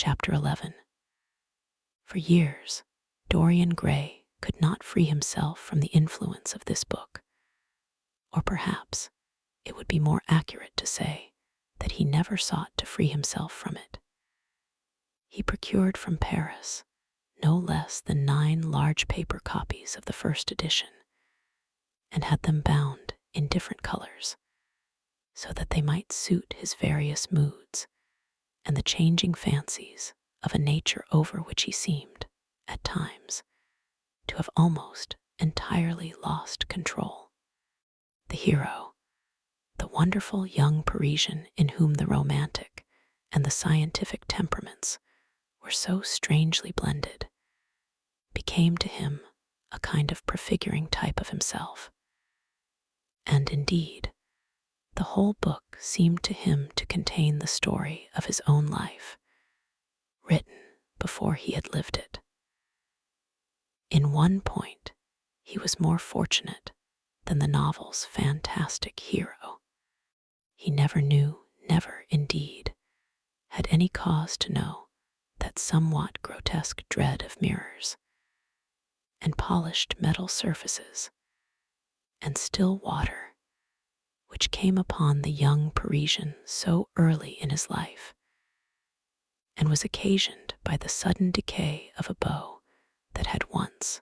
Chapter 11. For years, Dorian Gray could not free himself from the influence of this book. Or perhaps it would be more accurate to say that he never sought to free himself from it. He procured from Paris no less than 9 large paper copies of the first edition, and had them bound in different colors so that they might suit his various moods and the changing fancies of a nature over which he seemed, at times, to have almost entirely lost control. The hero, the wonderful young Parisian in whom the romantic and the scientific temperaments were so strangely blended, became to him a kind of prefiguring type of himself. And indeed, the whole book seemed to him to contain the story of his own life, written before he had lived it. In one point, he was more fortunate than the novel's fantastic hero. He never knew, never indeed, had any cause to know that somewhat grotesque dread of mirrors, and polished metal surfaces, and still water, which came upon the young Parisian so early in his life, and was occasioned by the sudden decay of a beau that had once,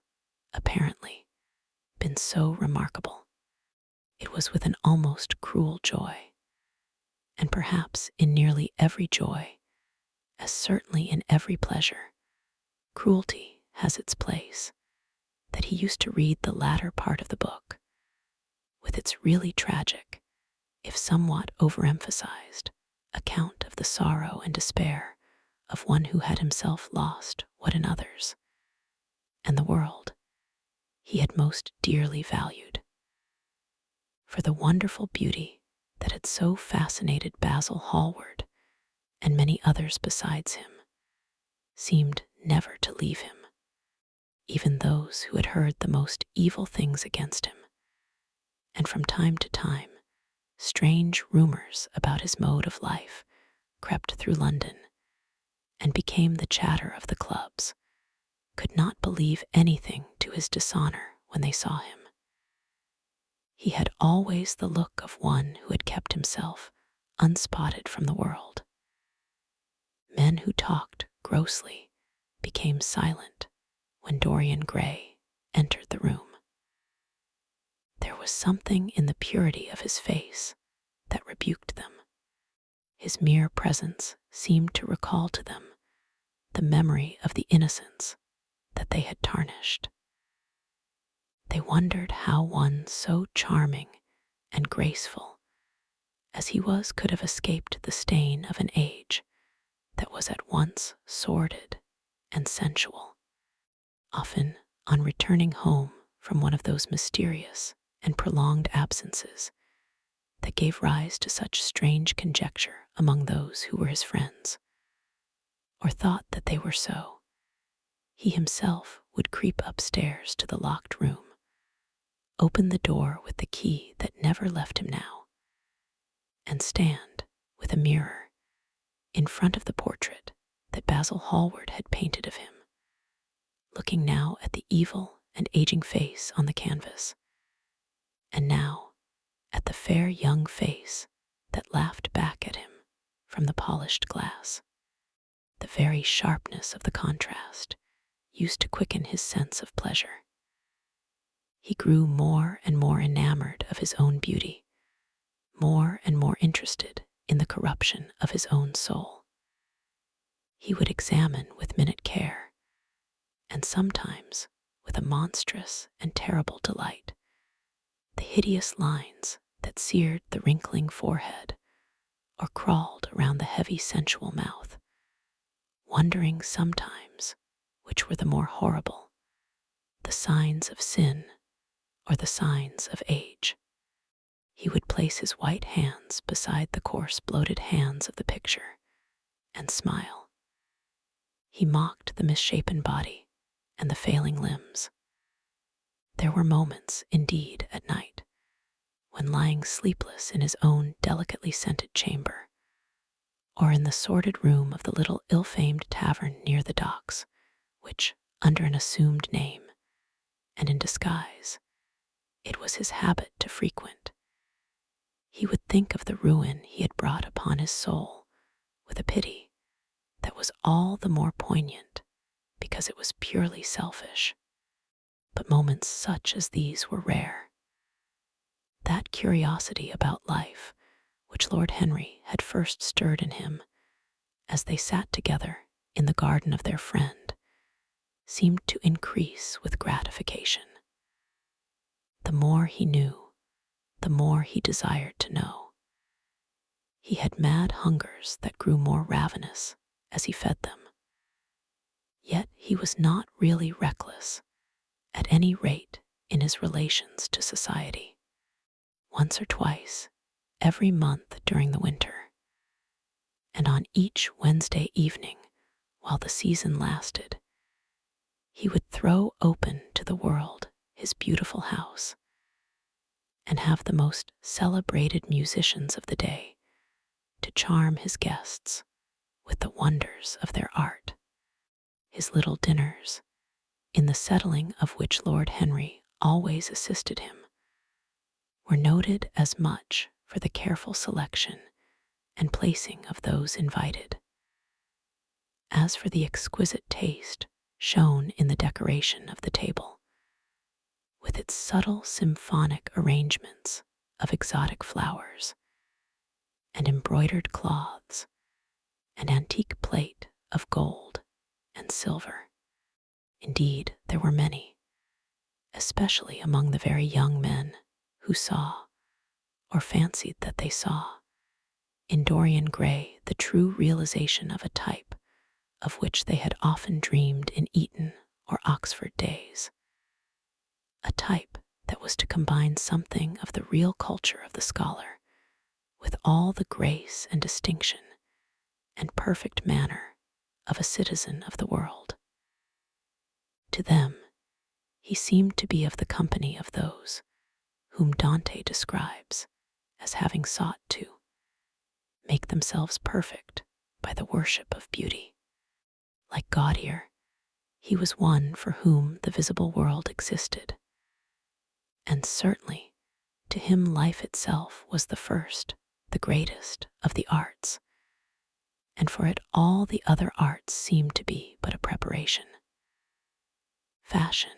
apparently, been so remarkable. It was with an almost cruel joy, and perhaps in nearly every joy, as certainly in every pleasure, cruelty has its place, that he used to read the latter part of the book, with its really tragic, if somewhat overemphasized, account of the sorrow and despair of one who had himself lost what in others, and the world, he had most dearly valued. For the wonderful beauty that had so fascinated Basil Hallward and many others besides him seemed never to leave him, even those who had heard the most evil things against him, and from time to time strange rumors about his mode of life crept through London and became the chatter of the clubs, could not believe anything to his dishonor when they saw him. He had always the look of one who had kept himself unspotted from the world. Men who talked grossly became silent when Dorian Gray entered the room. There was something in the purity of his face that rebuked them. His mere presence seemed to recall to them the memory of the innocence that they had tarnished. They wondered how one so charming and graceful as he was could have escaped the stain of an age that was at once sordid and sensual. Often, on returning home from one of those mysterious and prolonged absences that gave rise to such strange conjecture among those who were his friends, or thought that they were so, he himself would creep upstairs to the locked room, open the door with the key that never left him now, and stand with a mirror in front of the portrait that Basil Hallward had painted of him, looking now at the evil and aging face on the canvas, and now at the fair young face that laughed back at him from the polished glass. The very sharpness of the contrast used to quicken his sense of pleasure. He grew more and more enamored of his own beauty, more and more interested in the corruption of his own soul. He would examine with minute care, and sometimes with a monstrous and terrible delight, the hideous lines that seared the wrinkling forehead or crawled around the heavy sensual mouth, wondering sometimes which were the more horrible, the signs of sin or the signs of age. He would place his white hands beside the coarse bloated hands of the picture and smile. He mocked the misshapen body and the failing limbs. There were moments, indeed, at night, when lying sleepless in his own delicately scented chamber, or in the sordid room of the little ill-famed tavern near the docks, which, under an assumed name and in disguise, it was his habit to frequent. He would think of the ruin he had brought upon his soul with a pity that was all the more poignant because it was purely selfish. But moments such as these were rare. That curiosity about life which Lord Henry had first stirred in him as they sat together in the garden of their friend seemed to increase with gratification. The more he knew, the more he desired to know. He had mad hungers that grew more ravenous as he fed them. Yet he was not really reckless, at any rate in his relations to society. Once or twice, every month during the winter, and on each Wednesday evening while the season lasted, he would throw open to the world his beautiful house and have the most celebrated musicians of the day to charm his guests with the wonders of their art. His little dinners, in the settling of which Lord Henry always assisted him, were noted as much for the careful selection and placing of those invited as for the exquisite taste shown in the decoration of the table, with its subtle symphonic arrangements of exotic flowers and embroidered cloths and antique plate of gold and silver. Indeed, there were many, especially among the very young men who saw, or fancied that they saw, in Dorian Gray the true realization of a type of which they had often dreamed in Eton or Oxford days. A type that was to combine something of the real culture of the scholar with all the grace and distinction and perfect manner of a citizen of the world. To them, he seemed to be of the company of those whom Dante describes as having sought to make themselves perfect by the worship of beauty. Like Gaudier, he was one for whom the visible world existed, and certainly to him life itself was the first, the greatest of the arts, and for it all the other arts seemed to be but a preparation. Fashion,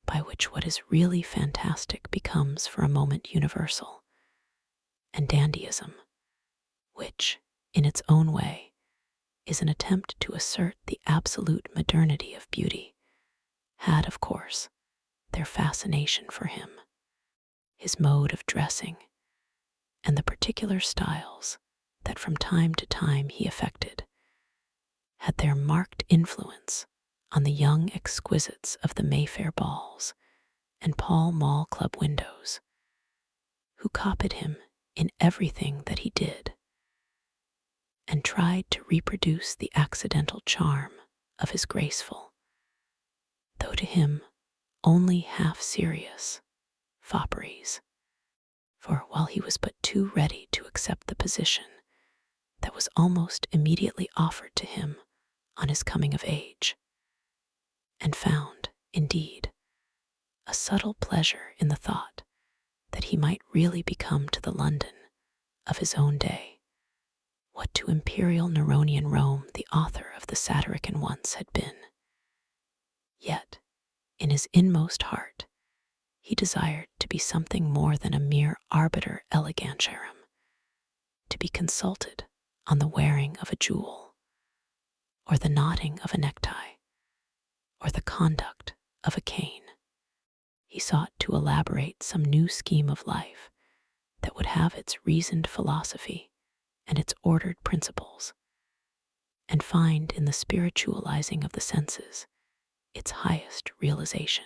by which what is really fantastic becomes for a moment universal, and dandyism, which, in its own way, is an attempt to assert the absolute modernity of beauty, had, of course, their fascination for him. His mode of dressing, and the particular styles that from time to time he affected, had their marked influence on the young exquisites of the Mayfair balls and Pall Mall club windows, who copied him in everything that he did, and tried to reproduce the accidental charm of his graceful, though to him only half-serious, fopperies. For while he was but too ready to accept the position that was almost immediately offered to him on his coming of age, and found, indeed, a subtle pleasure in the thought that he might really become to the London of his own day what to imperial Neronian Rome the author of the Satyricon once had been. Yet, in his inmost heart, he desired to be something more than a mere arbiter elegantiarum, to be consulted on the wearing of a jewel, or the knotting of a necktie, or the conduct of a cane. He sought to elaborate some new scheme of life that would have its reasoned philosophy and its ordered principles, and find in the spiritualizing of the senses its highest realization.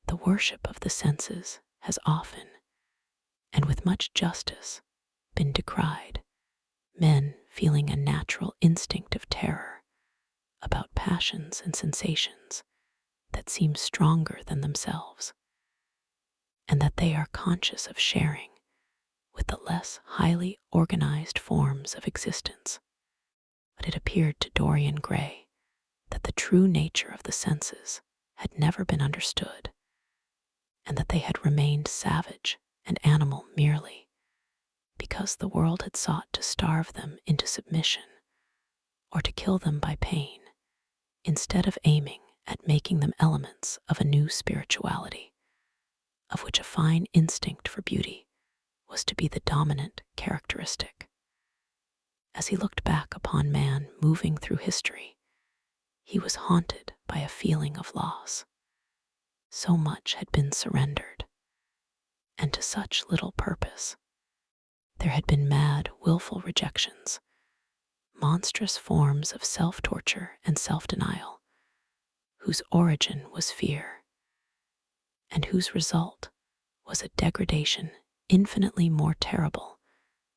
The worship of the senses has often, and with much justice, been decried, men feeling a natural instinct of terror about passions and sensations that seem stronger than themselves, and that they are conscious of sharing with the less highly organized forms of existence. But it appeared to Dorian Gray that the true nature of the senses had never been understood, and that they had remained savage and animal merely because the world had sought to starve them into submission or to kill them by pain, instead of aiming at making them elements of a new spirituality, of which a fine instinct for beauty was to be the dominant characteristic. As he looked back upon man moving through history, he was haunted by a feeling of loss. So much had been surrendered, and to such little purpose. There had been mad, willful rejections, monstrous forms of self-torture and self-denial, whose origin was fear, and whose result was a degradation infinitely more terrible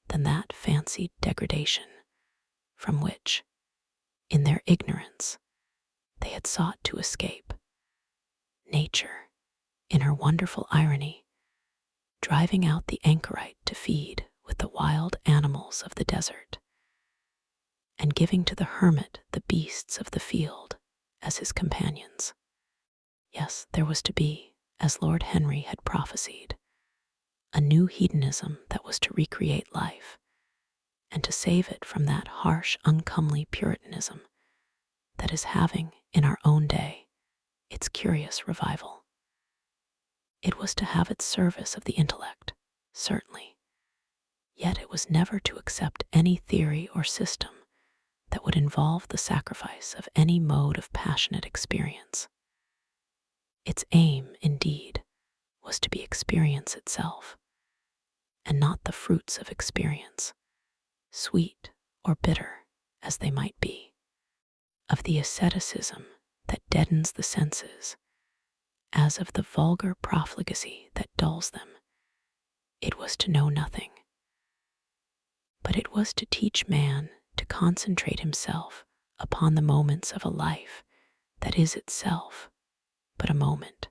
than that fancied degradation from which, in their ignorance, they had sought to escape. Nature, in her wonderful irony, driving out the anchorite to feed with the wild animals of the desert, and giving to the hermit the beasts of the field as his companions. Yes, there was to be, as Lord Henry had prophesied, a new hedonism that was to recreate life, and to save it from that harsh, uncomely Puritanism that is having, in our own day, its curious revival. It was to have its service of the intellect, certainly, yet it was never to accept any theory or system that would involve the sacrifice of any mode of passionate experience. Its aim, indeed, was to be experience itself, and not the fruits of experience, sweet or bitter as they might be, of the asceticism that deadens the senses, as of the vulgar profligacy that dulls them. It was to know nothing, but it was to teach man to concentrate himself upon the moments of a life that is itself but a moment.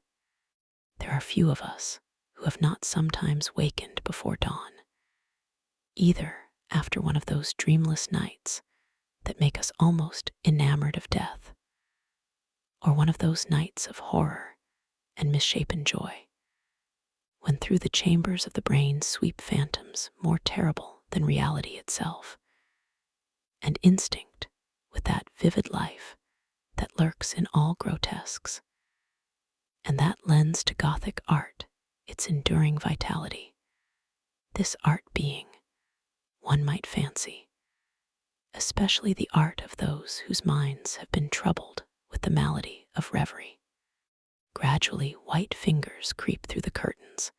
There are few of us who have not sometimes wakened before dawn, either after one of those dreamless nights that make us almost enamored of death, or one of those nights of horror and misshapen joy, when through the chambers of the brain sweep phantoms more terrible than reality itself, and instinct with that vivid life that lurks in all grotesques, and that lends to Gothic art its enduring vitality. This art being, one might fancy, especially the art of those whose minds have been troubled with the malady of reverie. Gradually, white fingers creep through the curtains,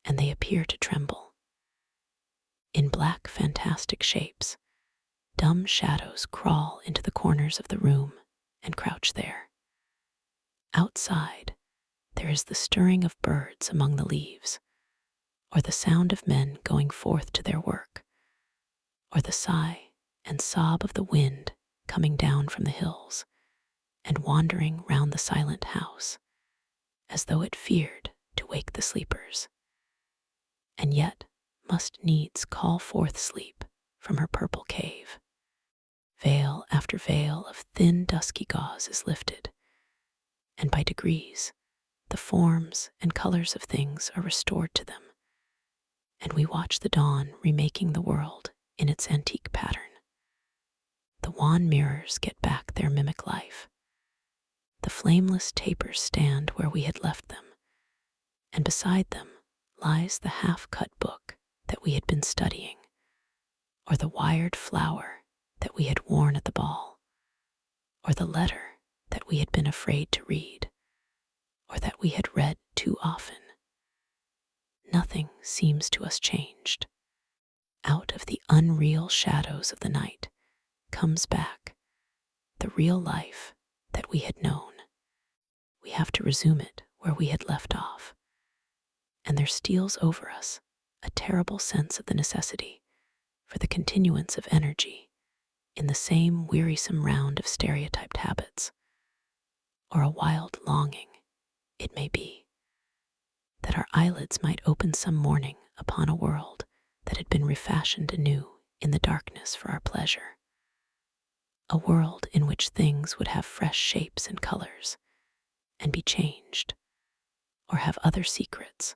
and they appear to tremble. In black, fantastic shapes, dumb shadows crawl into the corners of the room and crouch there. Outside, there is the stirring of birds among the leaves, or the sound of men going forth to their work, or the sigh and sob of the wind coming down from the hills and wandering round the silent house, as though it feared to wake the sleepers, and yet must needs call forth sleep from her purple cave. Veil after veil of thin dusky gauze is lifted, and by degrees the forms and colors of things are restored to them, and we watch the dawn remaking the world in its antique pattern. The wan mirrors get back their mimic life. The flameless tapers stand where we had left them, and beside them lies the half-cut book that we had been studying, or the wired flower that we had worn at the ball, or the letter that we had been afraid to read, or that we had read too often. Nothing seems to us changed. Out of the unreal shadows of the night comes back the real life that we had known. We have to resume it where we had left off, and there steals over us a terrible sense of the necessity for the continuance of energy in the same wearisome round of stereotyped habits, or a wild longing, it may be, that our eyelids might open some morning upon a world that had been refashioned anew in the darkness for our pleasure. A world in which things would have fresh shapes and colors and be changed, or have other secrets.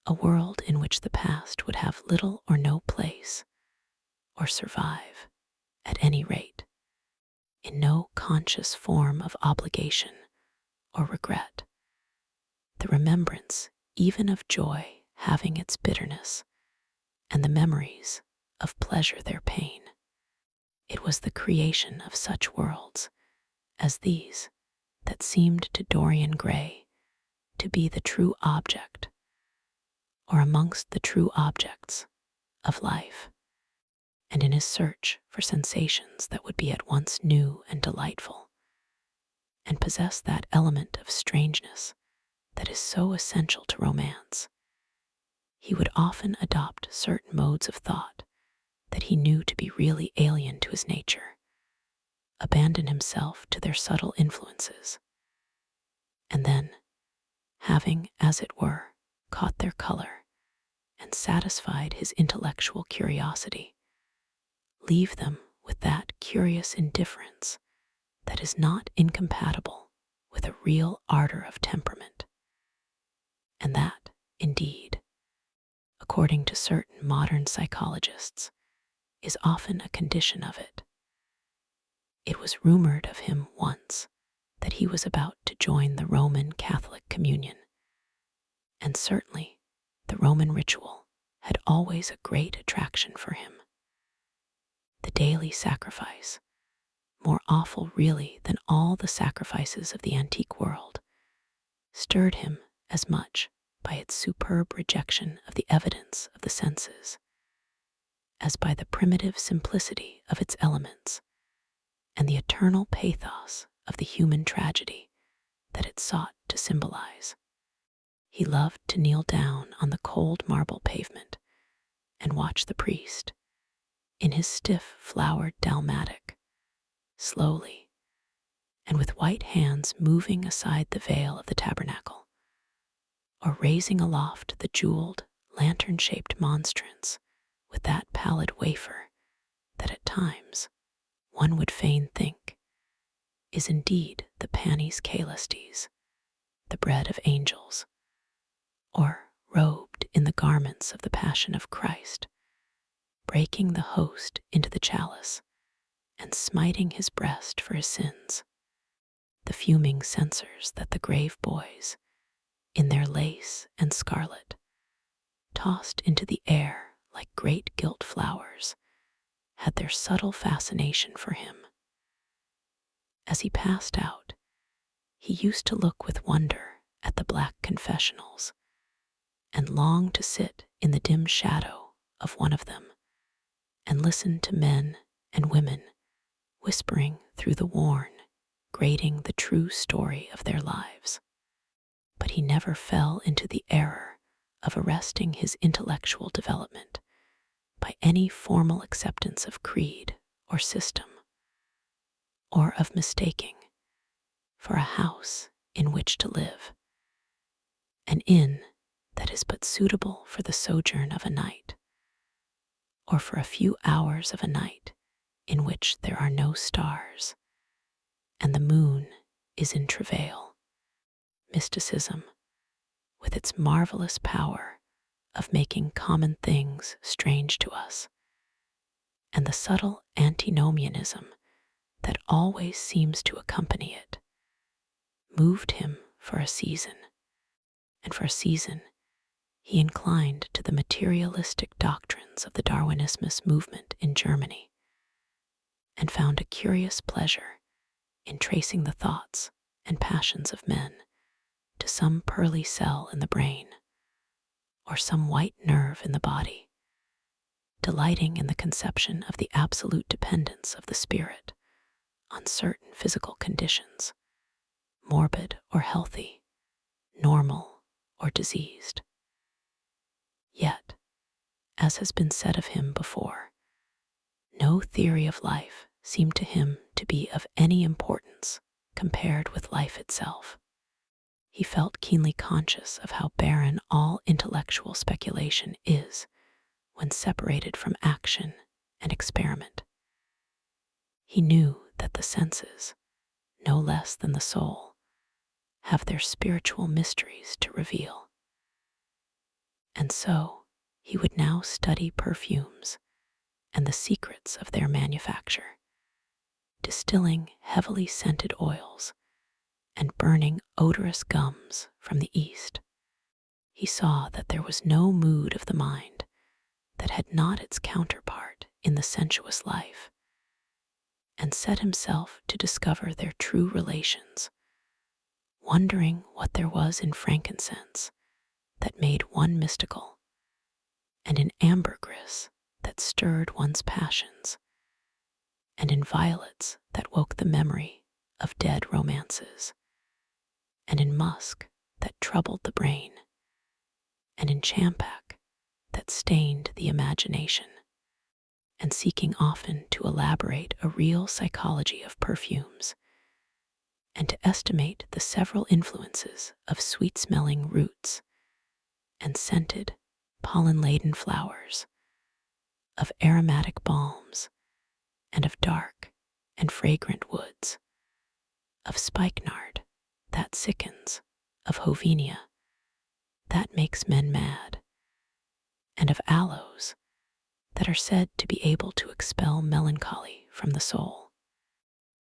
A world in which the past would have little or no place, or survive, at any rate, in no conscious form of obligation or regret. The remembrance even of joy having its bitterness, and the memories of pleasure their pain. It was the creation of such worlds as these that seemed to Dorian Gray to be the true object, or amongst the true objects, of life, and in his search for sensations that would be at once new and delightful, and possess that element of strangeness that is so essential to romance, he would often adopt certain modes of thought that he knew to be really alien to his nature, abandon himself to their subtle influences, and then, having, as it were, caught their color and satisfied his intellectual curiosity, leave them with that curious indifference that is not incompatible with a real ardor of temperament, and that, indeed, according to certain modern psychologists, is often a condition of it. It was rumored of him once that he was about to join the Roman Catholic communion, and certainly the Roman ritual had always a great attraction for him. The daily sacrifice, more awful really than all the sacrifices of the antique world, stirred him as much by its superb rejection of the evidence of the senses as by the primitive simplicity of its elements and the eternal pathos of the human tragedy that it sought to symbolize. He loved to kneel down on the cold marble pavement and watch the priest, in his stiff flowered dalmatic, slowly, and with white hands moving aside the veil of the tabernacle, or raising aloft the jeweled, lantern-shaped monstrance with that pallid wafer that at times one would fain think is indeed the panis caelestis, the bread of angels, or robed in the garments of the Passion of Christ, breaking the host into the chalice and smiting his breast for his sins. The fuming censers that the grave boys, in their lace and scarlet, tossed into the air like great gilt flowers, had their subtle fascination for him. As he passed out, he used to look with wonder at the black confessionals and long to sit in the dim shadow of one of them and listen to men and women whispering through the worn, grating the true story of their lives. But he never fell into the error of arresting his intellectual development by any formal acceptance of creed or system, or of mistaking for a house in which to live, an inn that is but suitable for the sojourn of a night, or for a few hours of a night in which there are no stars, and the moon is in travail. Mysticism, with its marvelous power of making common things strange to us, and the subtle antinomianism that always seems to accompany it, moved him for a season, and for a season he inclined to the materialistic doctrines of the Darwinismus movement in Germany, and found a curious pleasure in tracing the thoughts and passions of men to some pearly cell in the brain, or some white nerve in the body, delighting in the conception of the absolute dependence of the spirit on certain physical conditions, morbid or healthy, normal or diseased. Yet, as has been said of him before, no theory of life seemed to him to be of any importance compared with life itself. He felt keenly conscious of how barren all intellectual speculation is when separated from action and experiment. He knew that the senses, no less than the soul, have their spiritual mysteries to reveal. And so he would now study perfumes and the secrets of their manufacture, distilling heavily scented oils and burning odorous gums from the east. He saw that there was no mood of the mind that had not its counterpart in the sensuous life, and set himself to discover their true relations, wondering what there was in frankincense that made one mystical, and in ambergris that stirred one's passions, and in violets that woke the memory of dead romances, and in musk that troubled the brain, and in champak that stained the imagination, and seeking often to elaborate a real psychology of perfumes, and to estimate the several influences of sweet-smelling roots and scented, pollen-laden flowers, of aromatic balms, and of dark and fragrant woods, of spikenard that sickens, of hovenia that makes men mad, and of aloes that are said to be able to expel melancholy from the soul.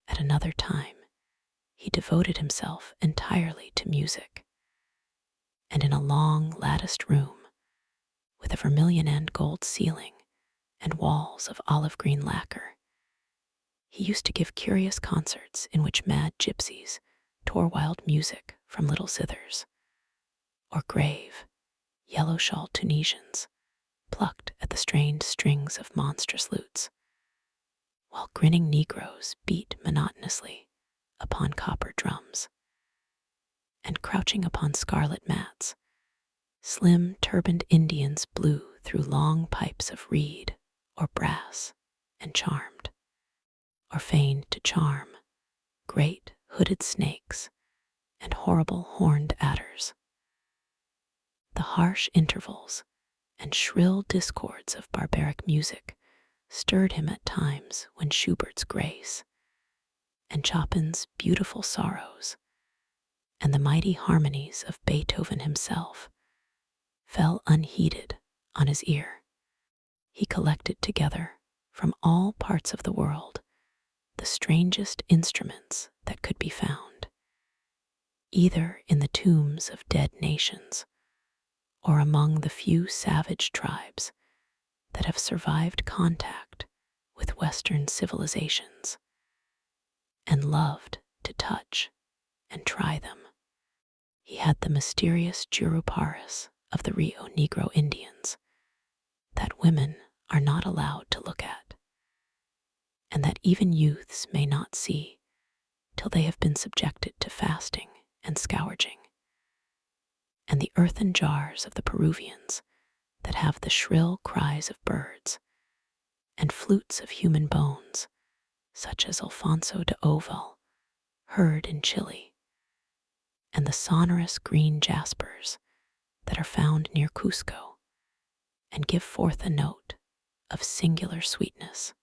At another time, he devoted himself entirely to music, and in a long latticed room, with a vermilion and gold ceiling and walls of olive green lacquer, he used to give curious concerts in which mad gypsies tore wild music from little zithers, or grave, yellow-shawled Tunisians plucked at the strained strings of monstrous lutes, while grinning Negroes beat monotonously upon copper drums, and crouching upon scarlet mats, slim turbaned Indians blew through long pipes of reed or brass and charmed, or feigned to charm, great hooded snakes and horrible horned adders. The harsh intervals and shrill discords of barbaric music stirred him at times when Schubert's Grace and Chopin's Beautiful Sorrows and the mighty harmonies of Beethoven himself fell unheeded on his ear. He collected together from all parts of the world the strangest instruments that could be found, either in the tombs of dead nations or among the few savage tribes that have survived contact with Western civilizations, and loved to touch and try them. He had the mysterious Juruparis of the Rio Negro Indians that women are not allowed to look at, and that even youths may not see till they have been subjected to fasting and scourging, and the earthen jars of the Peruvians that have the shrill cries of birds and flutes of human bones, such as Alfonso de Oval heard in Chile, and the sonorous green jaspers that are found near Cusco and give forth a note of singular sweetness.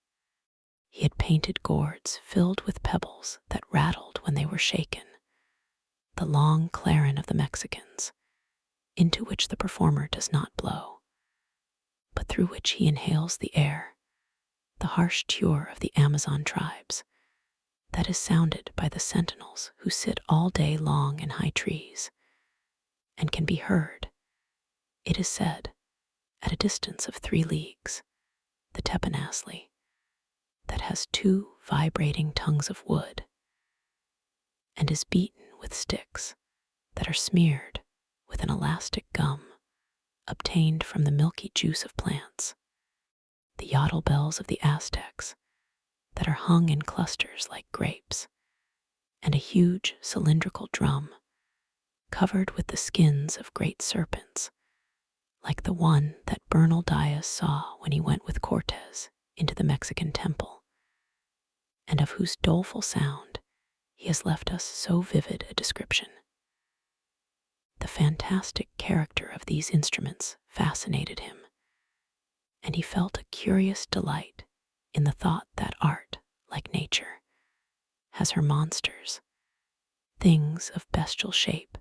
He had painted gourds filled with pebbles that rattled when they were shaken, the long clarin of the Mexicans, into which the performer does not blow, but through which he inhales the air, the harsh tior of the Amazon tribes, that is sounded by the sentinels who sit all day long in high trees, and can be heard, it is said, at a distance of 3 leagues, the teponazli, that has 2 vibrating tongues of wood, and is beaten with sticks that are smeared with an elastic gum obtained from the milky juice of plants, the yodel bells of the Aztecs that are hung in clusters like grapes, and a huge cylindrical drum covered with the skins of great serpents, like the one that Bernal Diaz saw when he went with Cortez into the Mexican temple, and of whose doleful sound he has left us so vivid a description. The fantastic character of these instruments fascinated him, and he felt a curious delight in the thought that art, like nature, has her monsters, things of bestial shape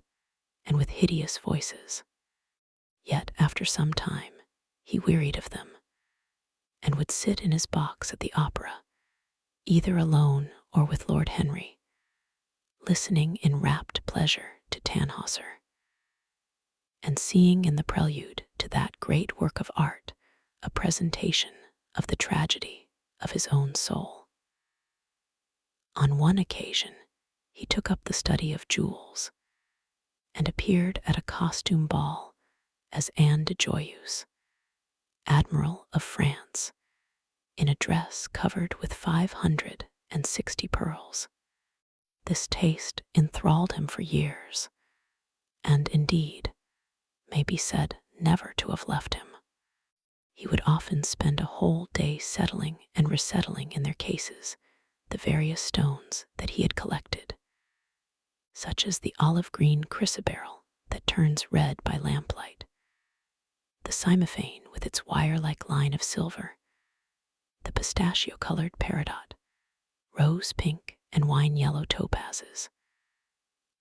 and with hideous voices. Yet after some time he wearied of them, and would sit in his box at the opera, either alone or with Lord Henry, listening in rapt pleasure to Tannhauser, and seeing in the prelude to that great work of art a presentation of the tragedy of his own soul. On one occasion, he took up the study of jewels, and appeared at a costume ball as Anne de Joyeuse, Admiral of France, in a dress covered with 560 pearls. This taste enthralled him for years, and indeed may be said never to have left him. He would often spend a whole day settling and resettling in their cases the various stones that he had collected, such as the olive-green chrysoberyl that turns red by lamplight, the cymophane with its wire-like line of silver, the pistachio-colored peridot, rose-pink and wine-yellow topazes,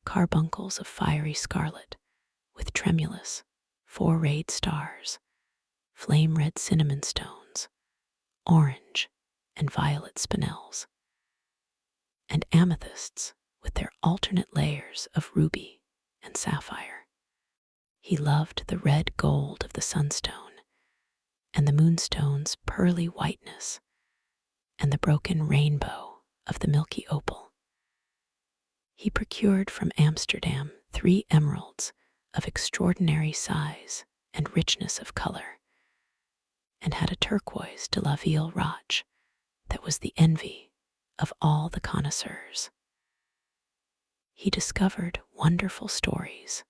carbuncles of fiery scarlet with tremulous, four-rayed stars, flame-red cinnamon stones, orange and violet spinels, and amethysts with their alternate layers of ruby and sapphire. He loved the red gold of the sunstone, and the moonstone's pearly whiteness, and the broken rainbow of the milky opal. He procured from Amsterdam 3 emeralds of extraordinary size and richness of color, and had a turquoise de la Ville roche that was the envy of all the connoisseurs. He discovered wonderful stories,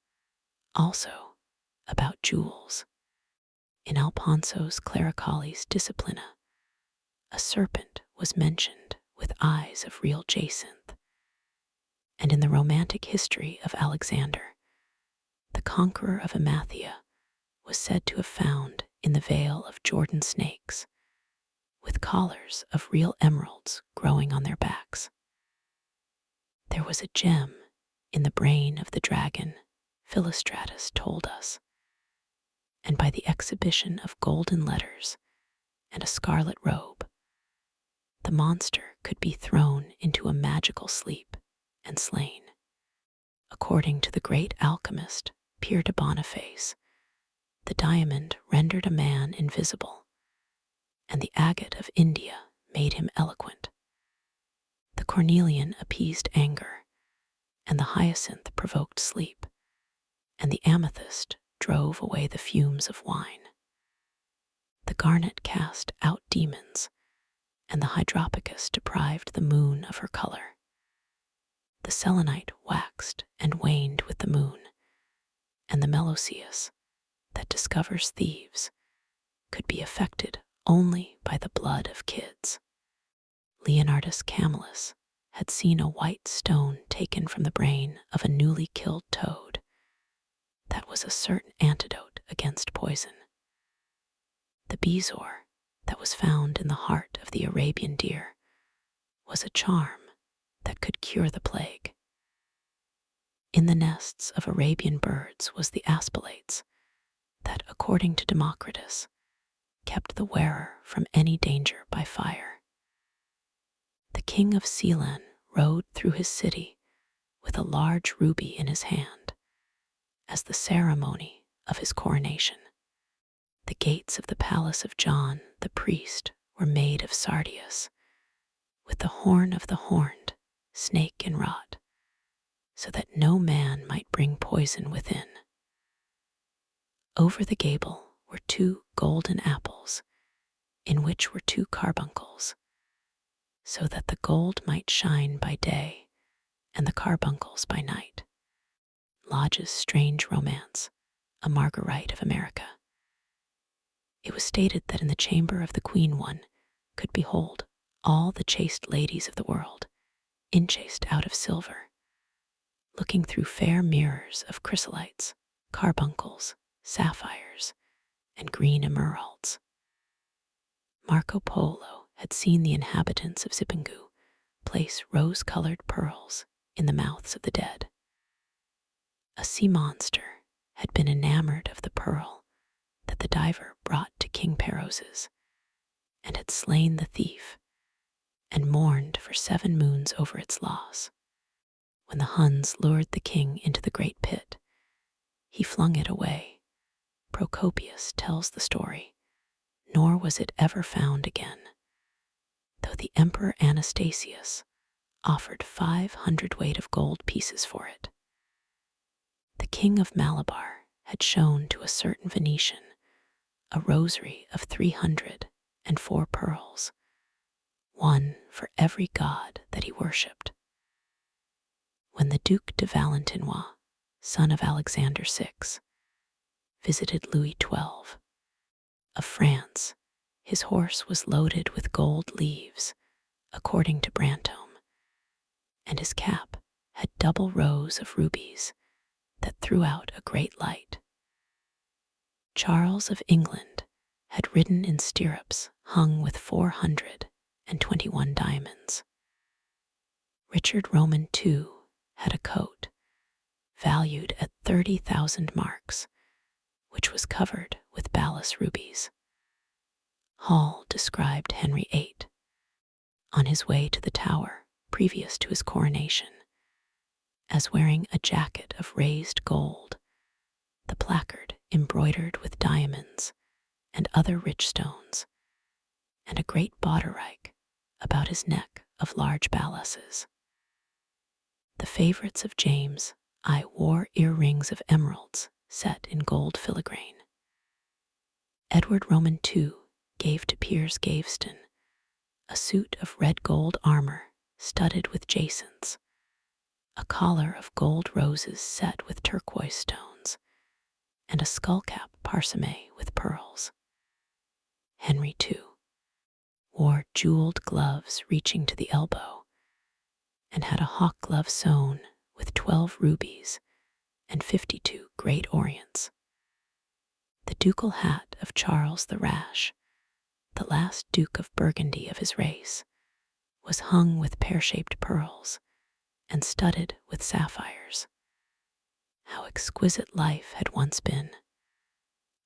also, about jewels. In Alfonso's Clericales Disciplina, a serpent was mentioned with eyes of real jacinth, and in the romantic history of Alexander, the conqueror of Emathia was said to have found in the Vale of Jordan snakes, with collars of real emeralds growing on their backs. There was a gem in the brain of the dragon, Philostratus told us, and by the exhibition of golden letters and a scarlet robe, the monster could be thrown into a magical sleep and slain. According to the great alchemist Pierre de Boniface, the diamond rendered a man invisible, and the agate of India made him eloquent. The cornelian appeased anger, and the hyacinth provoked sleep, and the amethyst drove away the fumes of wine. The garnet cast out demons, and the hydropicus deprived the moon of her color. The selenite waxed and waned with the moon, and the meloceus, that discovers thieves, could be affected only by the blood of kids. Leonardus Camillus had seen a white stone taken from the brain of a newly killed toad. That was a certain antidote against poison. The bezoar that was found in the heart of the Arabian deer was a charm that could cure the plague. In the nests of Arabian birds was the aspilates that, according to Democritus, kept the wearer from any danger by fire. The king of Ceylon rode through his city with a large ruby in his hand as the ceremony of his coronation. The gates of the palace of John the priest were made of sardius, with the horn of the horned, snake inwrought, so that no man might bring poison within. Over the gable were 2 golden apples, in which were 2 carbuncles, so that the gold might shine by day and the carbuncles by night. Lodge's strange romance, A Marguerite of America. It was stated that in the chamber of the queen one could behold all the chaste ladies of the world, enchased out of silver, looking through fair mirrors of chrysolites, carbuncles, sapphires, and green emeralds. Marco Polo had seen the inhabitants of Zipangu place rose-colored pearls in the mouths of the dead. A sea monster had been enamored of the pearl that the diver brought to King Peroz's, and had slain the thief, and mourned for 7 moons over its loss. When the Huns lured the king into the great pit, he flung it away. Procopius tells the story, nor was it ever found again, though the Emperor Anastasius offered 500 weight of gold pieces for it. The king of Malabar had shown to a certain Venetian a rosary of 304 pearls, one for every god that he worshipped. When the Duc de Valentinois, son of Alexander VI, visited Louis XII of France, his horse was loaded with gold leaves, according to Brantome, and his cap had double rows of rubies that threw out a great light. Charles of England had ridden in stirrups hung with 421 diamonds. Richard Roman II had a coat valued at 30,000 marks, which was covered with balas rubies. Hall described Henry VIII on his way to the Tower previous to his coronation as wearing a jacket of raised gold, the placard embroidered with diamonds and other rich stones, and a great bauderike about his neck of large balasses. The favorites of James I wore earrings of emeralds set in gold filigrane. Edward Roman II gave to Piers Gaveston a suit of red gold armor studded with jacinths, a collar of gold roses set with turquoise stones, and a skullcap parsemé with pearls. Henry II wore jeweled gloves reaching to the elbow, and had a hawk glove sewn with 12 rubies and 52 great orients. The ducal hat of Charles the Rash, the last Duke of Burgundy of his race, was hung with pear-shaped pearls and studded with sapphires. How exquisite life had once been,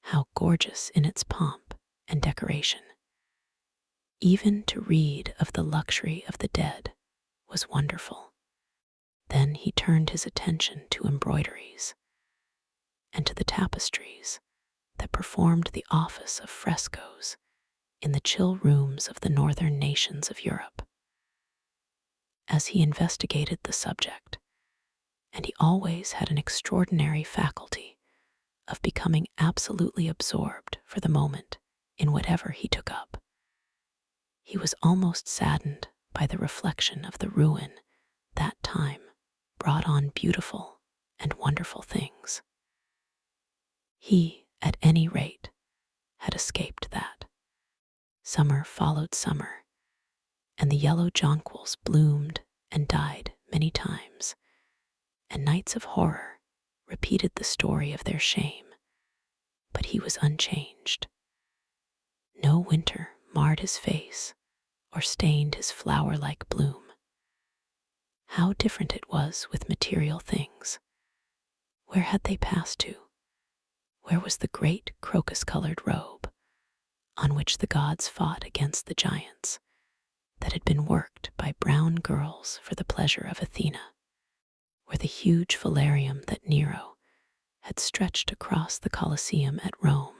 how gorgeous in its pomp and decoration. Even to read of the luxury of the dead was wonderful. Then he turned his attention to embroideries and to the tapestries that performed the office of frescoes in the chill rooms of the northern nations of Europe. As he investigated the subject, and he always had an extraordinary faculty of becoming absolutely absorbed for the moment in whatever he took up, he was almost saddened by the reflection of the ruin that time brought on beautiful and wonderful things. He, at any rate, had escaped that. Summer followed summer, and the yellow jonquils bloomed and died many times, and nights of horror repeated the story of their shame, but he was unchanged. No winter marred his face or stained his flower-like bloom. How different it was with material things. Where had they passed to? Where was the great crocus-colored robe on which the gods fought against the giants, that had been worked by brown girls for the pleasure of Athena? Or the huge velarium that Nero had stretched across the Colosseum at Rome?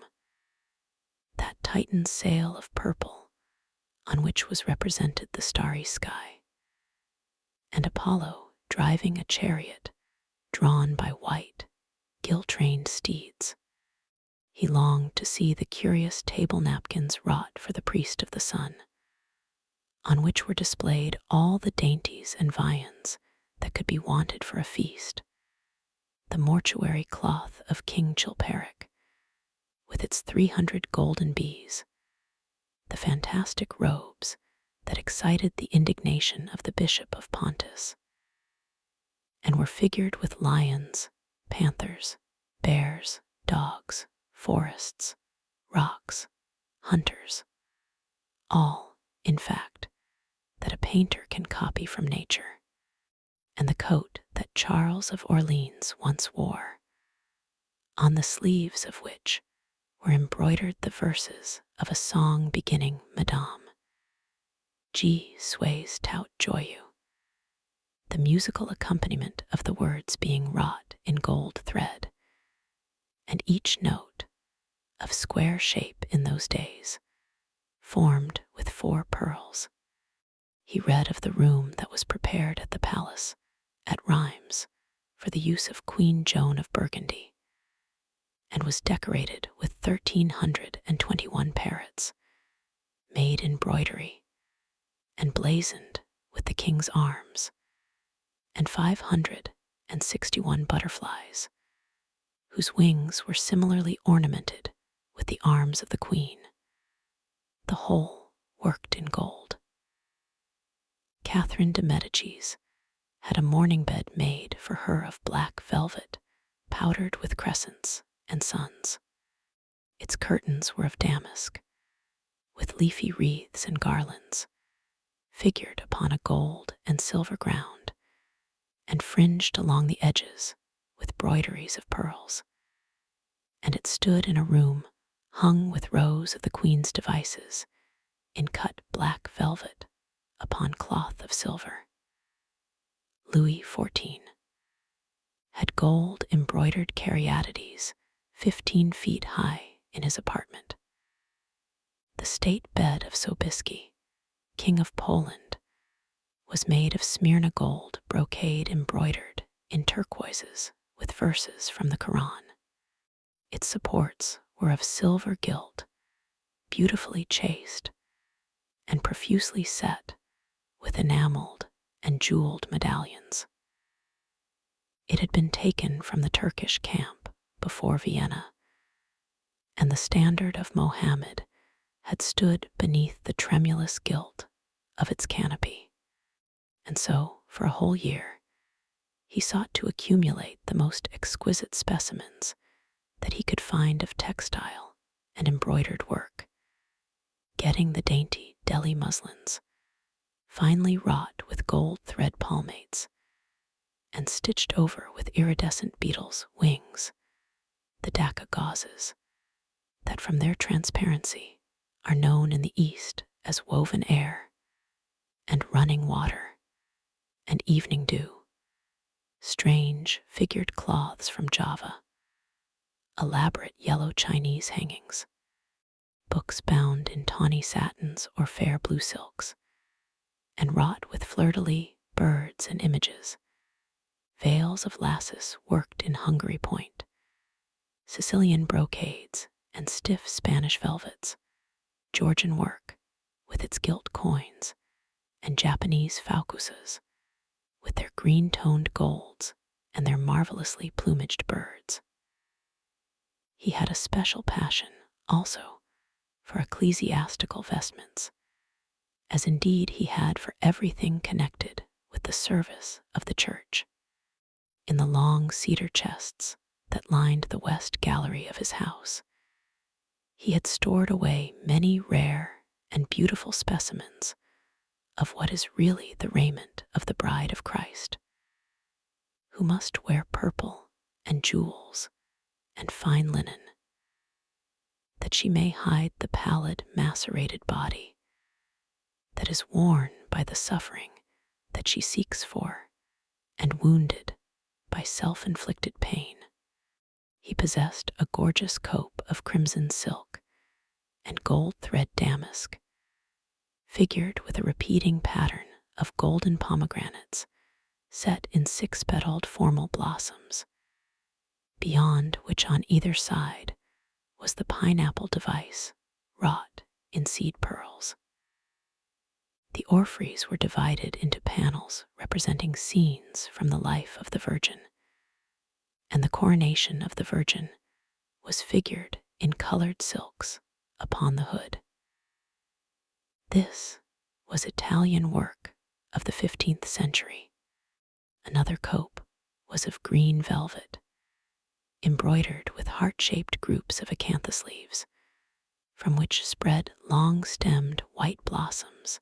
That Titan sail of purple on which was represented the starry sky, and Apollo driving a chariot drawn by white, gill-trained steeds. He longed to see the curious table napkins wrought for the priest of the sun, on which were displayed all the dainties and viands that could be wanted for a feast, the mortuary cloth of King Chilperic, with its 300 golden bees, the fantastic robes that excited the indignation of the Bishop of Pontus, and were figured with lions, panthers, bears, dogs, forests, rocks, hunters, all, in fact, that a painter can copy from nature, and the coat that Charles of Orleans once wore, on the sleeves of which were embroidered the verses of a song beginning Madame, G sways tout joyeux, the musical accompaniment of the words being wrought in gold thread, and each note, of square shape in those days, formed with 4 pearls. He read of the room that was prepared at the palace, at Rheims, for the use of Queen Joan of Burgundy, and was decorated with 1,321 parrots, made in broidery, and blazoned with the king's arms, and 561 butterflies, whose wings were similarly ornamented with the arms of the queen, the whole worked in gold. Catherine de Medicis had a mourning bed made for her of black velvet, powdered with crescents and suns. Its curtains were of damask, with leafy wreaths and garlands, figured upon a gold and silver ground, and fringed along the edges with broideries of pearls. And it stood in a room hung with rows of the queen's devices in cut black velvet upon cloth of silver. Louis XIV had gold embroidered caryatides 15 feet high in his apartment. The state bed of Sobieski, King of Poland, was made of Smyrna gold brocade embroidered in turquoises with verses from the Quran. Its supports were of silver gilt, beautifully chased, and profusely set with enameled and jeweled medallions. It had been taken from the Turkish camp before Vienna, and the standard of Mohammed had stood beneath the tremulous gilt of its canopy. And so, for a whole year, he sought to accumulate the most exquisite specimens that he could find of textile and embroidered work, getting the dainty Delhi muslins, finely wrought with gold thread palmates, and stitched over with iridescent beetles' wings, the Dhaka gauzes, that from their transparency are known in the East as woven air, and running water, and evening dew, strange figured cloths from Java, elaborate yellow Chinese hangings, books bound in tawny satins or fair blue silks, and wrought with fleur-de-lis, birds and images, veils of lasses worked in Hungary point, Sicilian brocades and stiff Spanish velvets, Georgian work with its gilt coins, and Japanese faucusas with their green-toned golds and their marvelously plumaged birds. He had a special passion, also, for ecclesiastical vestments, as indeed he had for everything connected with the service of the church. In the long cedar chests that lined the west gallery of his house, he had stored away many rare and beautiful specimens of what is really the raiment of the bride of Christ, who must wear purple and jewels and fine linen, that she may hide the pallid, macerated body that is worn by the suffering that she seeks for and wounded by self-inflicted pain. He possessed a gorgeous cope of crimson silk and gold thread damask, figured with a repeating pattern of golden pomegranates set in 6-petaled formal blossoms, beyond which on either side was the pineapple device wrought in seed pearls. The orphreys were divided into panels representing scenes from the life of the Virgin, and the coronation of the Virgin was figured in colored silks upon the hood. This was Italian work of the 15th century. Another cope was of green velvet, embroidered with heart-shaped groups of acanthus leaves, from which spread long-stemmed white blossoms,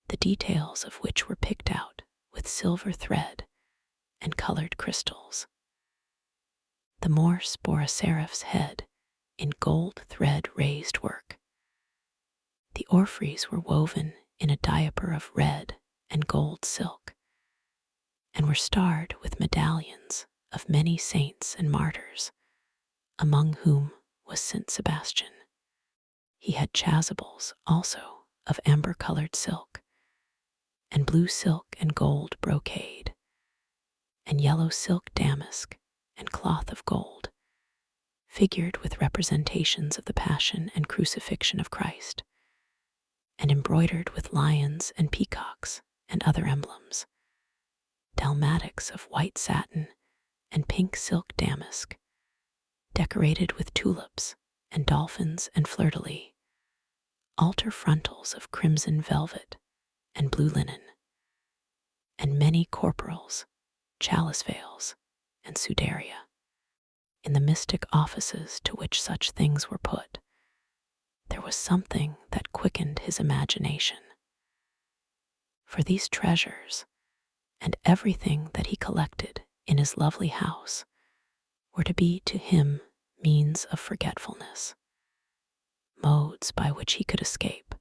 the details of which were picked out with silver thread and colored crystals. The Morse bore a seraph's head in gold thread raised work. The orphreys were woven in a diaper of red and gold silk, and were starred with medallions of many saints and martyrs, among whom was Saint Sebastian. He had chasubles also of amber-colored silk, and blue silk and gold brocade, and yellow silk damask and cloth of gold, figured with representations of the Passion and Crucifixion of Christ, and embroidered with lions and peacocks and other emblems, dalmatics of white satin and pink silk damask, decorated with tulips and dolphins and fleur-de-lis, altar frontals of crimson velvet and blue linen, and many corporals, chalice veils, and sudaria. In the mystic offices to which such things were put, there was something that quickened his imagination. For these treasures, and everything that he collected in his lovely house, were to be to him means of forgetfulness, modes by which he could escape,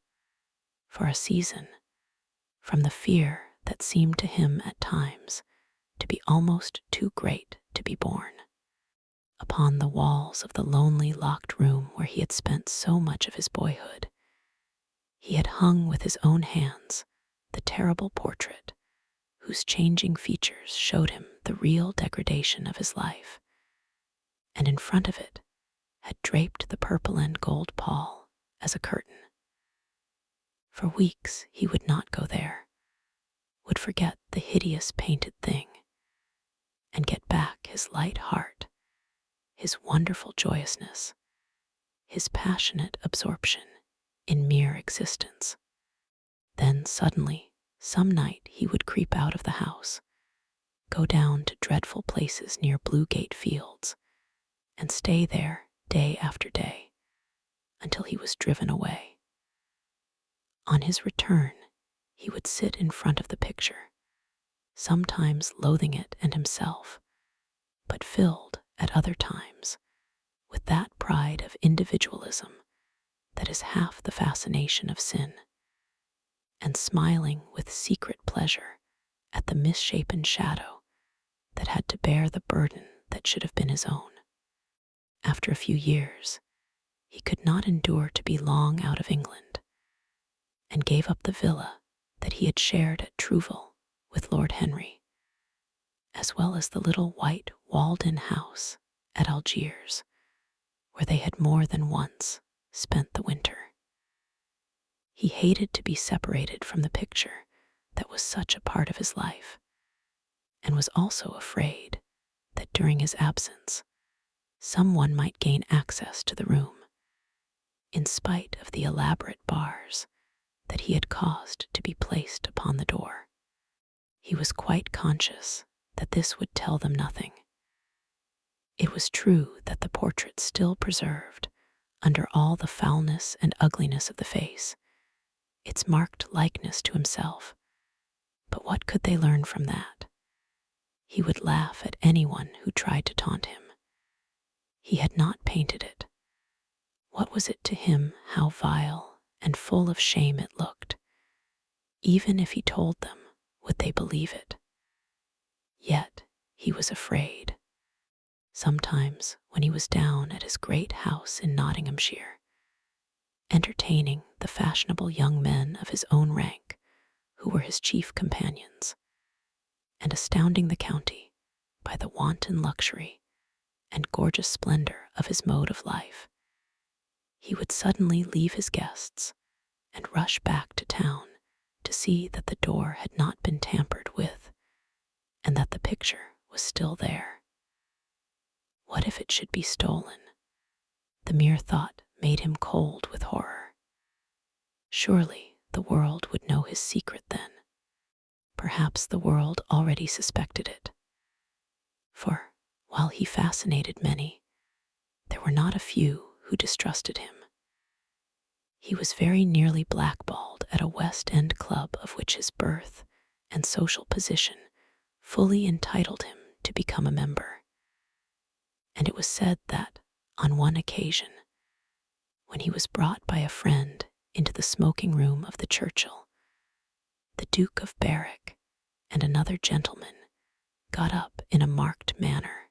for a season, from the fear that seemed to him at times to be almost too great to be borne. Upon the walls of the lonely locked room where he had spent so much of his boyhood, he had hung with his own hands the terrible portrait whose changing features showed him the real degradation of his life, and in front of it had draped the purple and gold pall as a curtain. For weeks he would not go there, would forget the hideous painted thing, and get back his light heart, his wonderful joyousness, his passionate absorption in mere existence. Then suddenly, some night he would creep out of the house, go down to dreadful places near Blue Gate Fields, and stay there day after day, until he was driven away. On his return, he would sit in front of the picture, sometimes loathing it and himself, but filled at other times with that pride of individualism that is half the fascination of sin, and smiling with secret pleasure at the misshapen shadow that had to bear the burden that should have been his own. After a few years, he could not endure to be long out of England, and gave up the villa that he had shared at Trouville with Lord Henry, as well as the little white walled-in house at Algiers, where they had more than once spent the winter. He hated to be separated from the picture that was such a part of his life, and was also afraid that during his absence, someone might gain access to the room, in spite of the elaborate bars that he had caused to be placed upon the door. He was quite conscious that this would tell them nothing. It was true that the portrait still preserved, under all the foulness and ugliness of the face, its marked likeness to himself, but what could they learn from that? He would laugh at anyone who tried to taunt him. He had not painted it. What was it to him how vile and full of shame it looked? Even if he told them, would they believe it? Yet he was afraid. Sometimes, when he was down at his great house in Nottinghamshire, entertaining the fashionable young men of his own rank, who were his chief companions, and astounding the county by the wanton luxury and gorgeous splendor of his mode of life, he would suddenly leave his guests and rush back to town to see that the door had not been tampered with, and that the picture was still there. What if it should be stolen? The mere thought made him cold with horror. Surely the world would know his secret then. Perhaps the world already suspected it. For, while he fascinated many, there were not a few who distrusted him. He was very nearly blackballed at a West End club of which his birth and social position fully entitled him to become a member. And it was said that, on one occasion, when he was brought by a friend into the smoking room of the Churchill, the Duke of Berwick and another gentleman got up in a marked manner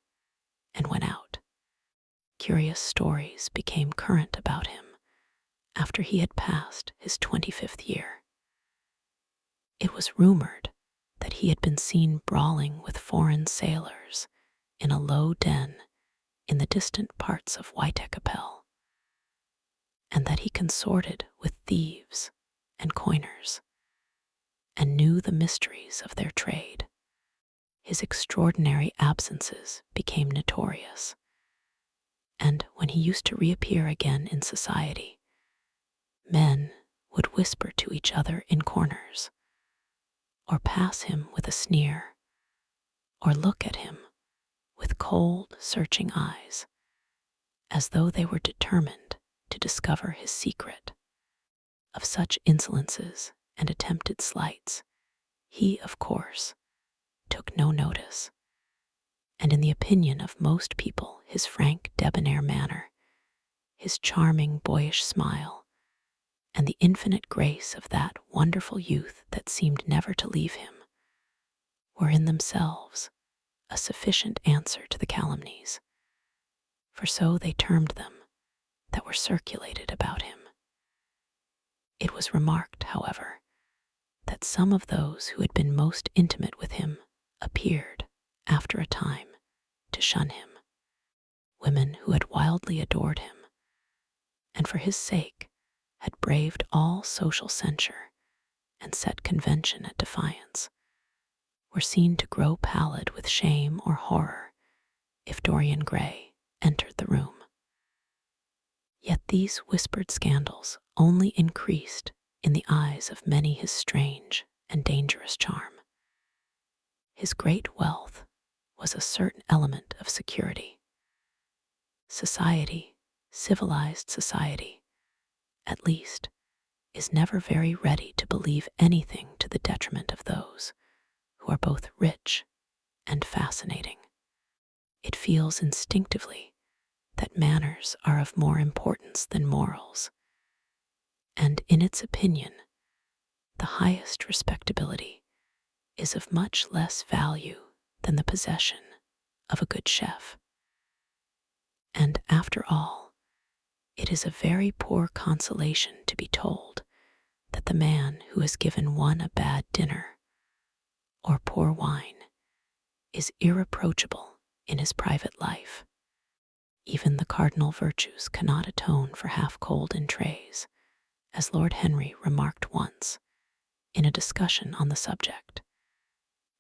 and went out. Curious stories became current about him after he had passed his 25th year. It was rumored that he had been seen brawling with foreign sailors in a low den in the distant parts of Whitekapelle, and that he consorted with thieves and coiners, and knew the mysteries of their trade. His extraordinary absences became notorious, and when he used to reappear again in society, men would whisper to each other in corners, or pass him with a sneer, or look at him with cold, searching eyes, as though they were determined to discover his secret. Of such insolences and attempted slights, he, of course, took no notice, and in the opinion of most people his frank, debonair manner, his charming, boyish smile, and the infinite grace of that wonderful youth that seemed never to leave him, were in themselves a sufficient answer to the calumnies, for so they termed them, that were circulated about him. It was remarked, however, that some of those who had been most intimate with him appeared, after a time, to shun him, women who had wildly adored him, and for his sake had braved all social censure and set convention at defiance, were seen to grow pallid with shame or horror if Dorian Gray entered the room. Yet these whispered scandals only increased in the eyes of many his strange and dangerous charm. His great wealth was a certain element of security. Society, civilized society, at least, is never very ready to believe anything to the detriment of those who are both rich and fascinating. It feels instinctively that manners are of more importance than morals, and in its opinion, the highest respectability is of much less value than the possession of a good chef. And after all, it is a very poor consolation to be told that the man who has given one a bad dinner or poor wine is irreproachable in his private life. Even the cardinal virtues cannot atone for half-cold entrées, as Lord Henry remarked once in a discussion on the subject,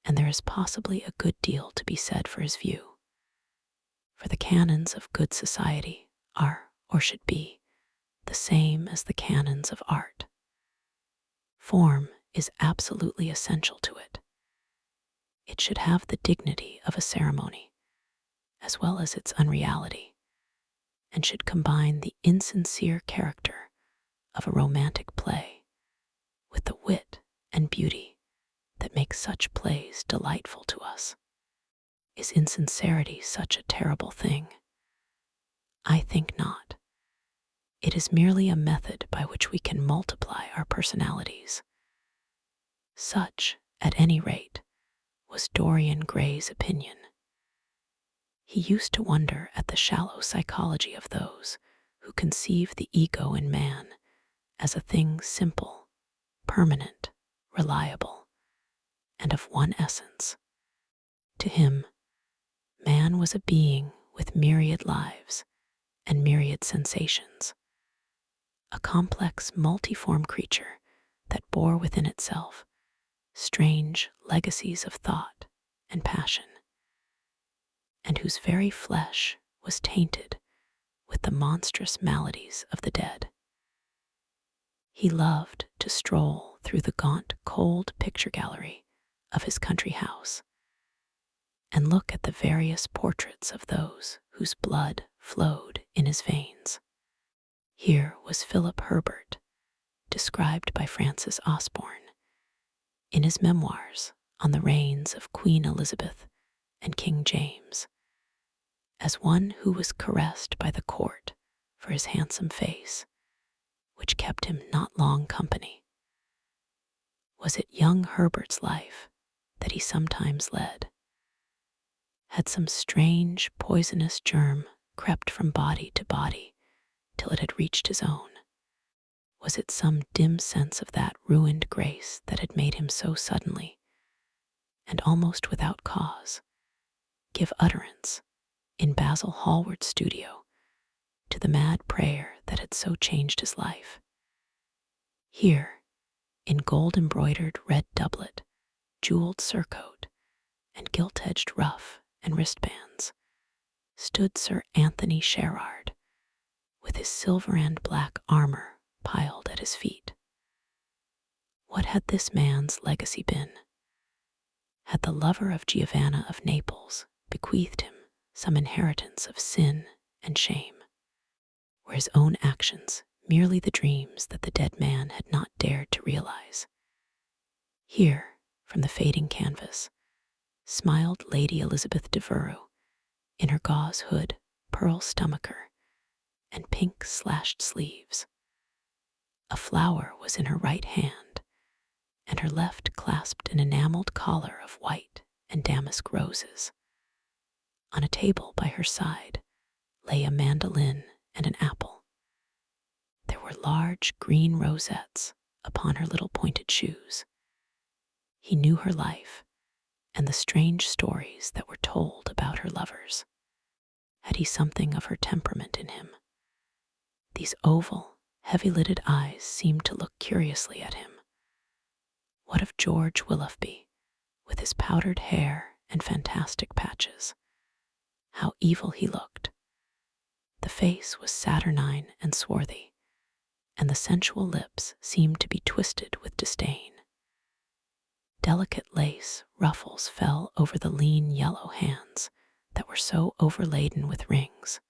and there is possibly a good deal to be said for his view. For the canons of good society are, or should be, the same as the canons of art. Form is absolutely essential to it. It should have the dignity of a ceremony, as well as its unreality, and should combine the insincere character of a romantic play with the wit and beauty that make such plays delightful to us. Is insincerity such a terrible thing? I think not. It is merely a method by which we can multiply our personalities. Such, at any rate, was Dorian Gray's opinion. He used to wonder at the shallow psychology of those who conceive the ego in man as a thing simple, permanent, reliable, and of one essence. To him, man was a being with myriad lives and myriad sensations, a complex, multiform creature that bore within itself strange legacies of thought and passion, and whose very flesh was tainted with the monstrous maladies of the dead. He loved to stroll through the gaunt, cold picture gallery of his country house and look at the various portraits of those whose blood flowed in his veins. Here was Philip Herbert described by Francis Osborne in his memoirs on the reigns of Queen Elizabeth and King James, as one who was caressed by the court for his handsome face, which kept him not long company. Was it young Herbert's life that he sometimes led? Had some strange, poisonous germ crept from body to body till it had reached his own? Was it some dim sense of that ruined grace that had made him so suddenly, and almost without cause, give utterance, in Basil Hallward's studio, to the mad prayer that had so changed his life? Here, in gold-embroidered red doublet, jeweled surcoat, and gilt-edged ruff and wristbands, stood Sir Anthony Sherard, with his silver and black armor piled at his feet. What had this man's legacy been? Had the lover of Giovanna of Naples bequeathed him some inheritance of sin and shame? Were his own actions merely the dreams that the dead man had not dared to realize? Here, from the fading canvas, smiled Lady Elizabeth de Vereux in her gauze hood, pearl stomacher, and pink slashed sleeves. A flower was in her right hand, and her left clasped an enameled collar of white and damask roses. On a table by her side lay a mandolin and an apple. There were large green rosettes upon her little pointed shoes. He knew her life and the strange stories that were told about her lovers. Had he something of her temperament in him? These oval, heavy-lidded eyes seemed to look curiously at him. What of George Willoughby, with his powdered hair and fantastic patches? How evil he looked. The face was saturnine and swarthy, and the sensual lips seemed to be twisted with disdain. Delicate lace ruffles fell over the lean yellow hands that were so overladen with rings.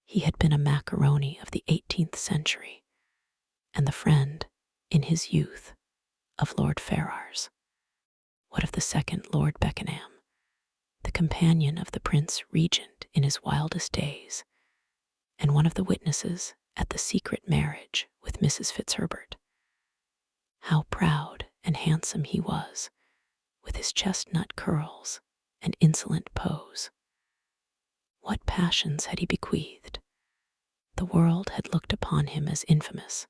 He had been a macaroni of the 18th century, and the friend, in his youth, of Lord Ferrars. What of the second Lord Beckenham, the companion of the Prince Regent in his wildest days, and one of the witnesses at the secret marriage with Mrs. Fitzherbert? How proud and handsome he was, with his chestnut curls and insolent pose. What passions had he bequeathed? The world had looked upon him as infamous.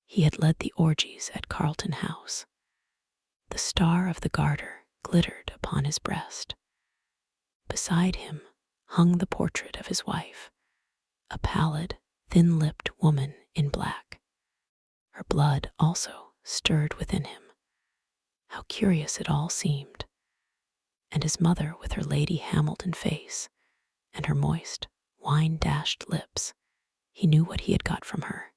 He had led the orgies at Carlton House. The star of the Garter glittered upon his breast. Beside him hung the portrait of his wife, a pallid, thin-lipped woman in black. Her blood also stirred within him. How curious it all seemed. And his mother with her Lady Hamilton face and her moist, wine-dashed lips, he knew what he had got from her.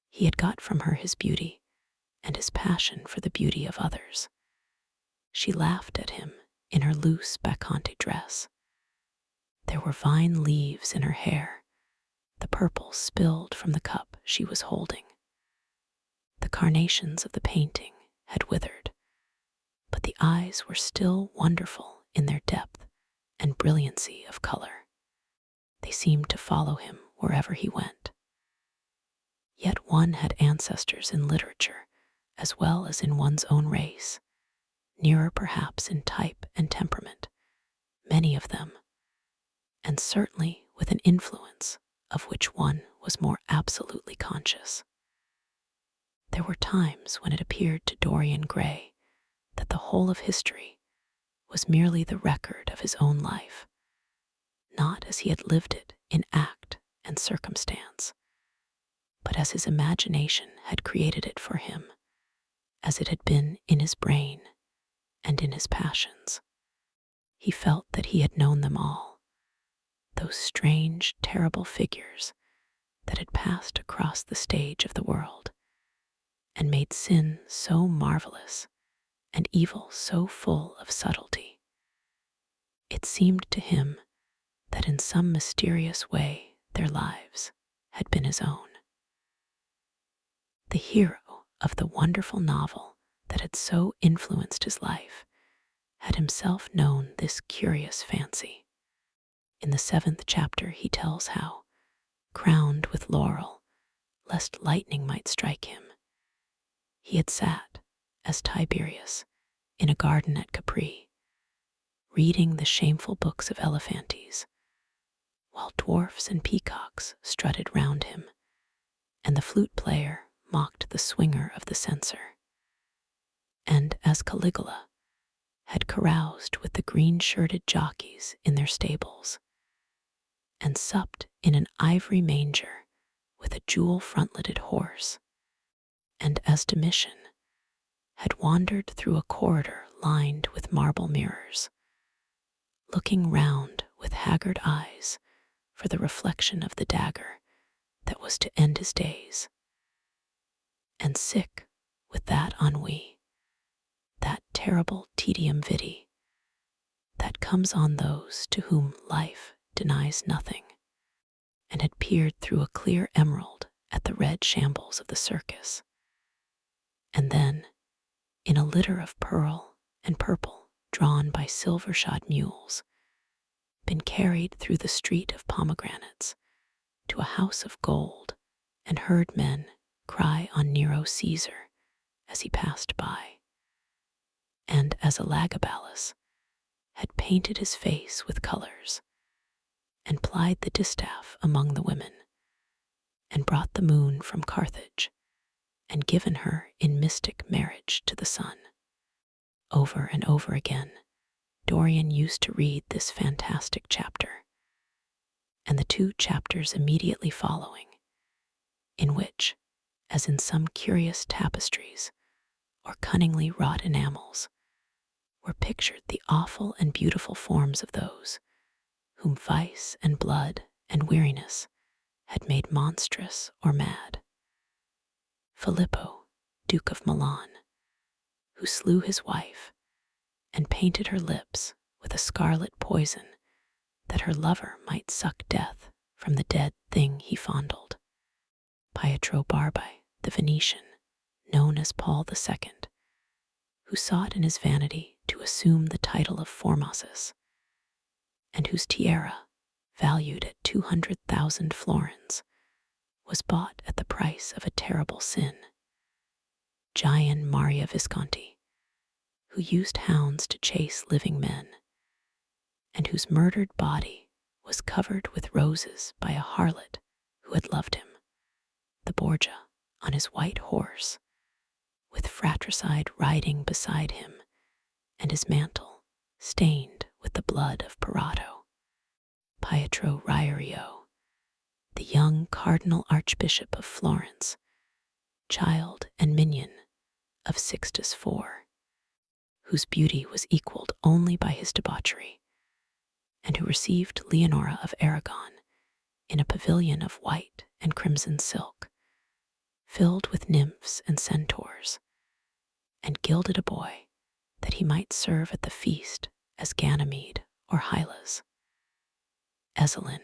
He had got from her his beauty and his passion for the beauty of others. She laughed at him in her loose bacchante dress. There were vine leaves in her hair, the purple spilled from the cup she was holding. The carnations of the painting had withered, but the eyes were still wonderful in their depth and brilliancy of color. They seemed to follow him wherever he went. Yet one had ancestors in literature as well as in one's own race, nearer perhaps in type and temperament, many of them, and certainly with an influence of which one was more absolutely conscious. There were times when it appeared to Dorian Gray that the whole of history was merely the record of his own life, not as he had lived it in act and circumstance, but as his imagination had created it for him, as it had been in his brain and in his passions. He felt that he had known them all, those strange, terrible figures that had passed across the stage of the world and made sin so marvelous and evil so full of subtlety. It seemed to him that in some mysterious way their lives had been his own. The hero of the wonderful novel that had so influenced his life had himself known this curious fancy. In the 7th chapter, he tells how, crowned with laurel, lest lightning might strike him, he had sat, as Tiberius, in a garden at Capri, reading the shameful books of Elephantes, while dwarfs and peacocks strutted round him, and the flute player mocked the swinger of the censer. And as Caligula had caroused with the green-shirted jockeys in their stables, and supped in an ivory manger with a jewel-frontleted horse, and as Domitian had wandered through a corridor lined with marble mirrors, looking round with haggard eyes for the reflection of the dagger that was to end his days, and sick with that ennui, that terrible tedium vitae that comes on those to whom life denies nothing, and had peered through a clear emerald at the red shambles of the circus, and then, in a litter of pearl and purple drawn by silver-shod mules, been carried through the street of pomegranates to a house of gold, and heard men cry on Nero Caesar as he passed by, and as Elagabalus had painted his face with colors, and plied the distaff among the women, and brought the moon from Carthage, and given her in mystic marriage to the sun. Over and over again, Dorian used to read this fantastic chapter, and the 2 chapters immediately following, in which, as in some curious tapestries or cunningly wrought enamels, were pictured the awful and beautiful forms of those whom vice and blood and weariness had made monstrous or mad. Filippo, Duke of Milan, who slew his wife and painted her lips with a scarlet poison that her lover might suck death from the dead thing he fondled. Pietro Barbi, the Venetian, known as Paul II, who sought in his vanity to assume the title of Formosus, and whose tiara, valued at 200,000 florins, was bought at the price of a terrible sin. Gian Maria Visconti, who used hounds to chase living men, and whose murdered body was covered with roses by a harlot who had loved him. The Borgia, on his white horse, with fratricide riding beside him, and his mantle stained with the blood of Perato. Pietro Riario, the young Cardinal Archbishop of Florence, child and minion of Sixtus IV, whose beauty was equaled only by his debauchery, and who received Leonora of Aragon in a pavilion of white and crimson silk, filled with nymphs and centaurs, and gilded a boy that he might serve at the feast as Ganymede or Hylas. Ezelin,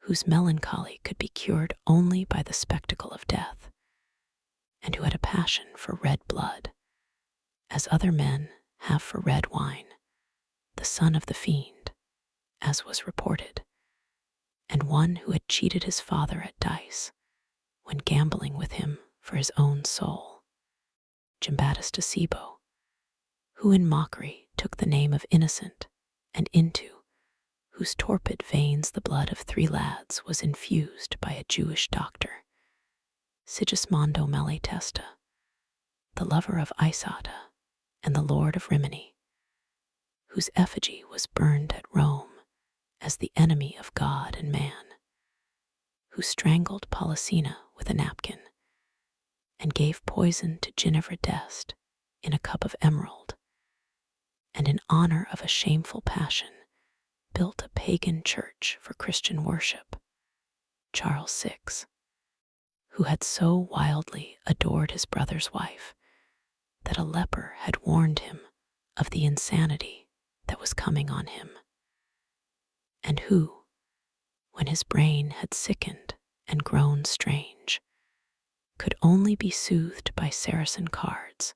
whose melancholy could be cured only by the spectacle of death, and who had a passion for red blood, as other men have for red wine, the son of the fiend, as was reported, and one who had cheated his father at dice when gambling with him for his own soul. Giambattista Cibo, who in mockery took the name of Innocent, and into whose torpid veins the blood of 3 lads was infused by a Jewish doctor. Sigismondo Malatesta, the lover of Isata and the lord of Rimini, whose effigy was burned at Rome as the enemy of God and man, who strangled Polissena with a napkin and gave poison to Ginevra d'Este in a cup of emerald, and in honor of a shameful passion built a pagan church for Christian worship. Charles VI, who had so wildly adored his brother's wife that a leper had warned him of the insanity that was coming on him, and who, when his brain had sickened and grown strange, could only be soothed by Saracen cards,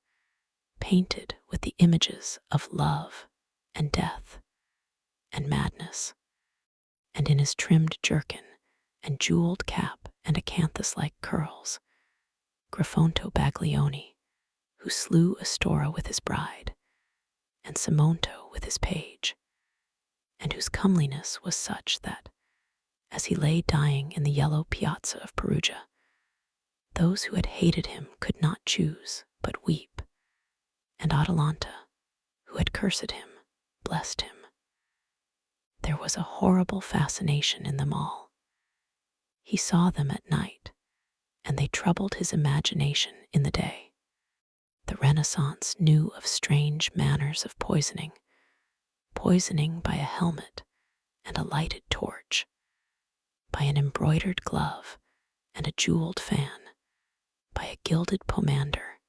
painted with the images of love and death and madness. And in his trimmed jerkin and jeweled cap and acanthus-like curls, Griffonto Baglioni, who slew Astora with his bride, and Simonto with his page, and whose comeliness was such that, as he lay dying in the yellow piazza of Perugia, those who had hated him could not choose but weep, and Atalanta, who had cursed him, blessed him. There was a horrible fascination in them all. He saw them at night, and they troubled his imagination in the day. The Renaissance knew of strange manners of poisoning by a helmet and a lighted torch, by an embroidered glove and a jeweled fan, by a gilded pomander,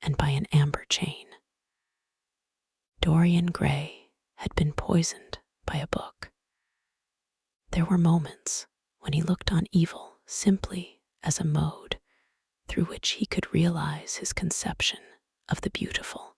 and by an amber chain. Dorian Gray had been poisoned by a book. There were moments when he looked on evil simply as a mode through which he could realize his conception of the beautiful.